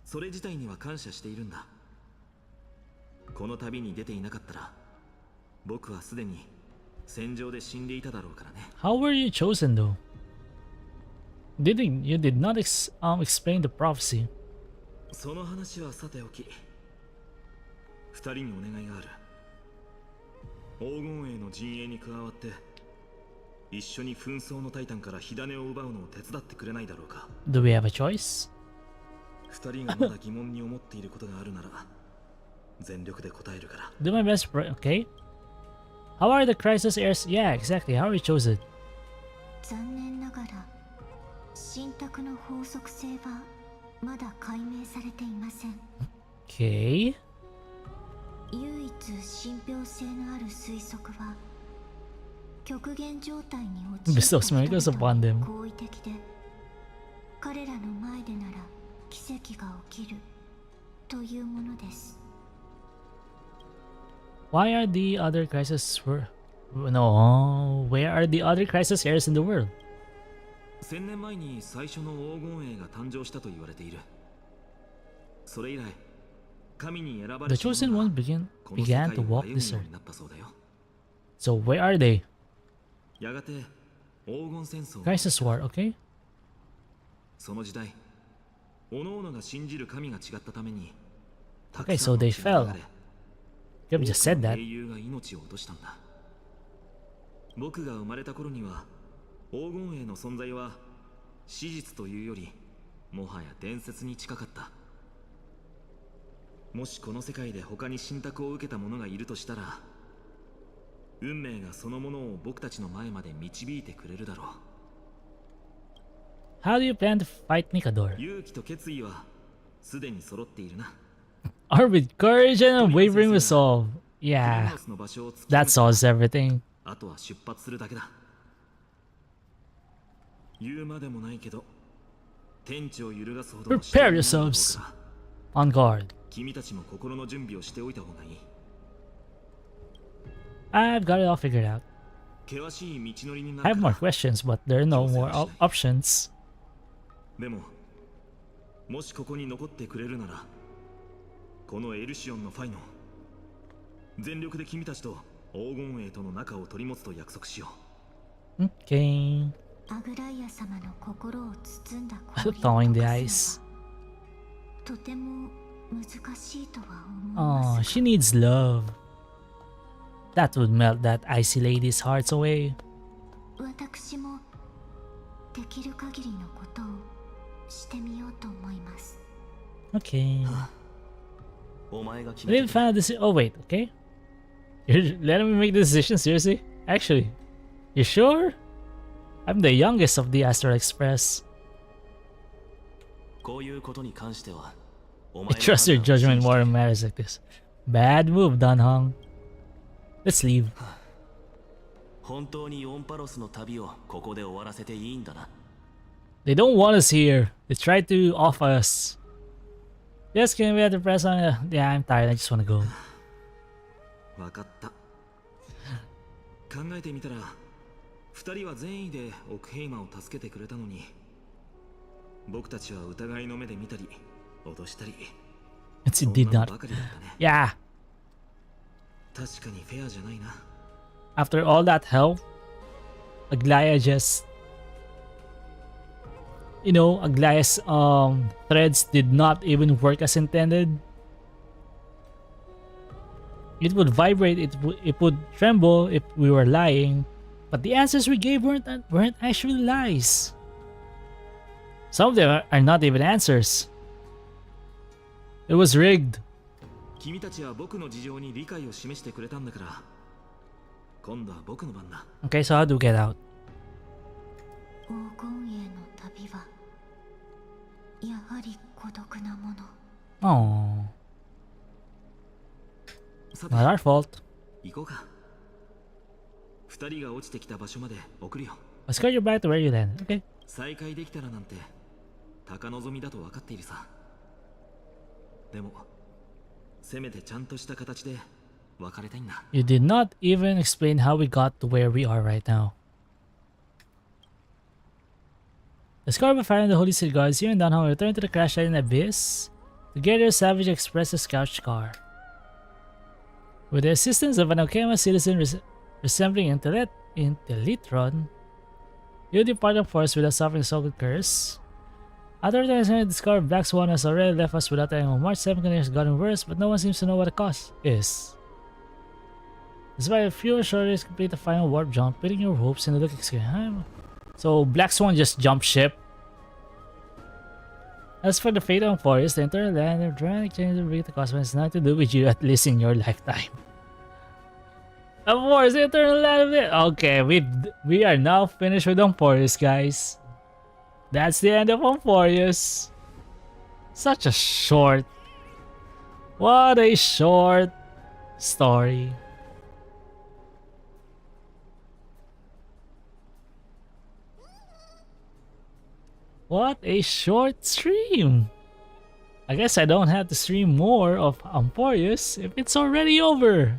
それ自体には感謝しているんだ。この旅に出ていなかったら僕はすでに戦場で死んでいただろうからね。 How were you chosen though? You did not explain the prophecy. その話はさておき、二人にお願いがある。黄金衛の陣営に加わって一緒に紛争のタイタンから火種を奪うのを手伝ってくれないだろうか。 Do we have a choice? 二人がまだ疑問に思っていることがあるなら全力で答えるから。 Do my best, okay? How are the crisis heirs? Yeah, exactly. How are you chosen? 残念ながら神託の法則性はまだ解明されていません。 Okay. 唯一信憑性のある推測は極限状態に陥った Bestows miracles upon them. 好意的で彼らの前でなら奇跡が起きるというものです。 Why are the other crisis No, where are the other crisis heirs in the world? 1000年前に最初の黄金衛が誕生したと言われている。それ以来神に選ばれ The chosen one began to walk this earth. になったそうだよ。 So where are they? やがて黄金戦争 Crisis war, okay? その時代各々が信じる神が違ったために Okay, so they fell. You just said that. 英雄が命を落としたんだ。僕が生まれた頃には黄金衛の存在は史実というよりもはや伝説に近かった。もしこの世界で他に神託を受けた者がいるとしたら運命がそのものを僕たちの前まで導いてくれるだろう。 How do you plan to fight Nikador? 勇気と決意はすでに揃っているな。 Armed with courage and unwavering resolve. Yeah, の場所を突き止め that solves everything. あとは出発するだけだ。言うまでもないけど天地を揺るがすほどの Prepare yourselves. On guard. 君たちも心の準備をしておいた方がいい。 I've got it all figured out. 険しい道のりにな I る have か more ら。 questions, but there are no more options. でももしここに残ってくれるならこのエルシオンのファイノ全力で君たちと黄金衛との仲を取り持つと約束しよう。 Okay. アグライア様の心を包んだ氷を Thawing the 溶か ice. すのはとても難しいとは思いま Oh, す she needs love. That would melt that icy lady's hearts away. が私もできる限りのことをしてみようと思います。 Okay. お前が決 I め didn't てくれ。 find this. Oh, wait, okay? You're letting me make the decision? Seriously? Actually, you sure? I'm the youngest of the Astral Express. こういうことに関してはお I 前の trust your 判断を信 judgment じて more in matters like this. Bad move, Danhong. Let's leave. 本当にオンパロスの旅をここで終わらせていいんだな。They don't want us here. They try to off us. Just can we have to press on? Yeah, I'm tired. I just want to go. 分かった。考えてみたら、二人は善意でオクヘイマを助けてくれたのに、僕たちは疑いの目で見たり、脅したり。It's indeed not. Yeah. 確かにフェアじゃないな。After all that help, Aglaya just, you know, Aglaya's threads did not even work as intended. It would vibrate, it would tremble if we were lying, but the answers we gave weren't actually lies. Some of them are not even answers. It was rigged. 君たちは僕の事情に理解を示してくれたんだから、今度は僕の番だ。Okay, so how do we get out? 黄金への旅はやはり孤独なもの。Oh. Not our fault. 行こうか。二人が落ちてきた場所まで送るよ。Let's go you back to where you landed. Okay. 再会できたらなんて高望みだと分かっているさ。でもせめてちゃんとした形で別れたいんだ。You did not even explain how we got to where we are right now. The scar by firing the Holy City guards, you and Dunham return to the crash-laden abyss. Together, Savage Express the scout car. With the assistance of an Okema citizen resembling Intellitron, you depart on force without suffering a so-called curse. After the discovered Black Swan has already left us without anyone. March 7 conditions gotten worse, but no one seems to know what the cause is. Despite a few shortages, complete the final warp jump, putting your hopes in the looking sky. So Black Swan just jumped ship. As for the fate of Amphoreus, the entire land of dramatic changes will bring the consequences nothing to do with you, at least in your lifetime. Amphoreus, the eternal land of it. Okay, we are now finished with Amphoreus, guys. That's the end of Amphoreus. Such a short. What a short story. What a short stream. I guess I don't have to stream more of Amphoreus if it's already over.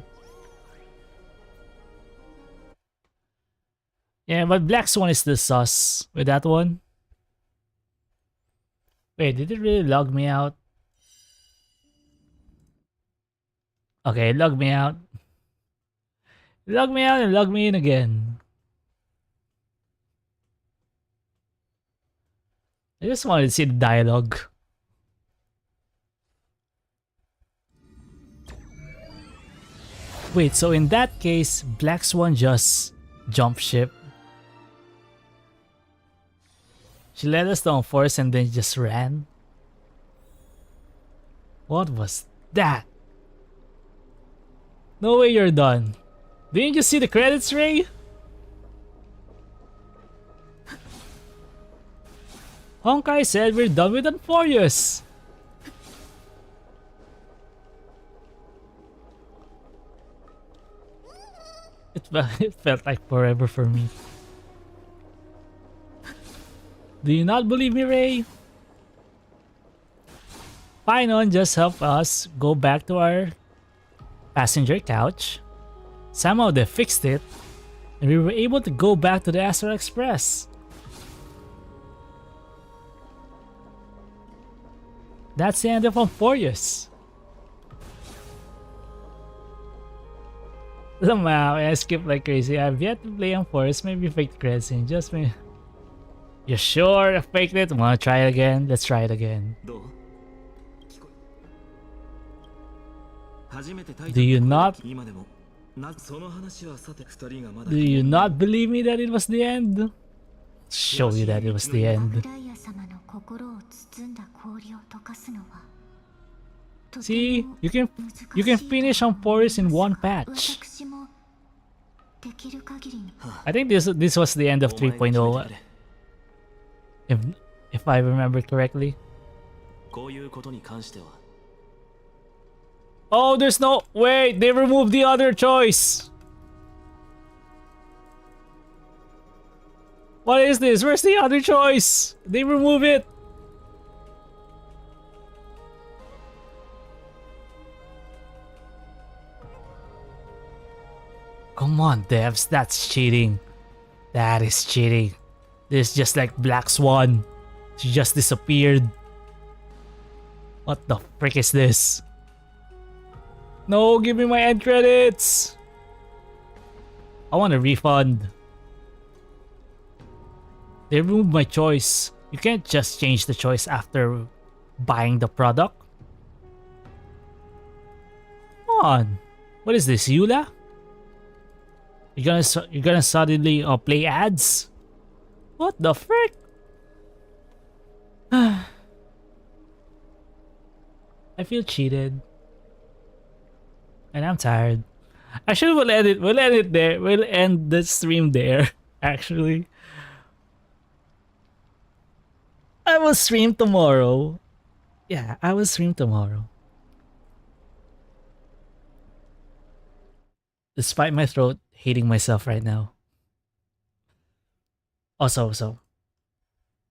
Yeah, but Black Swan is the sus with that one. Wait, did it really log me out? Okay, log me out. Log me out and log me in again. I just wanted to see the dialogue. Wait, so in that case, Black Swan just jumped ship. She led us down first and then just ran. What was that? No way you're done. Didn't you see the credits, Ray? Honkai said we're done with Amphoreus. It felt like forever for me. Do you not believe me, Ray? Pinon just helped us go back to our passenger couch. Somehow they fixed it, and we were able to go back to the Astral Express. That's the end of Amphoreus. Somehow I skipped like crazy. I've yet to play Amphoreus. Maybe fake the credits in just me. You sure I faked it? Wanna try it again? Let's try it again. Do you not believe me that it was the end? Show you that it was the end. See, you can finish Amphoreus in one patch. I think this was the end of 3.0. If I remember correctly. Oh, there's no wait, they removed the other choice. What is this? Where's the other choice? They remove it. Come on, devs. That's cheating. That is cheating. This is just like Black Swan. She just disappeared. What the frick is this? No, give me my end credits. I want a refund. They removed my choice. You can't just change the choice after buying the product. Come on. What is this, Eula? You're gonna suddenly play ads? What the frick? I feel cheated. And I'm tired. Actually, we'll end it there. We'll end the stream there, actually. I will stream tomorrow. Yeah, I will stream tomorrow. Despite my throat hating myself right now. Also,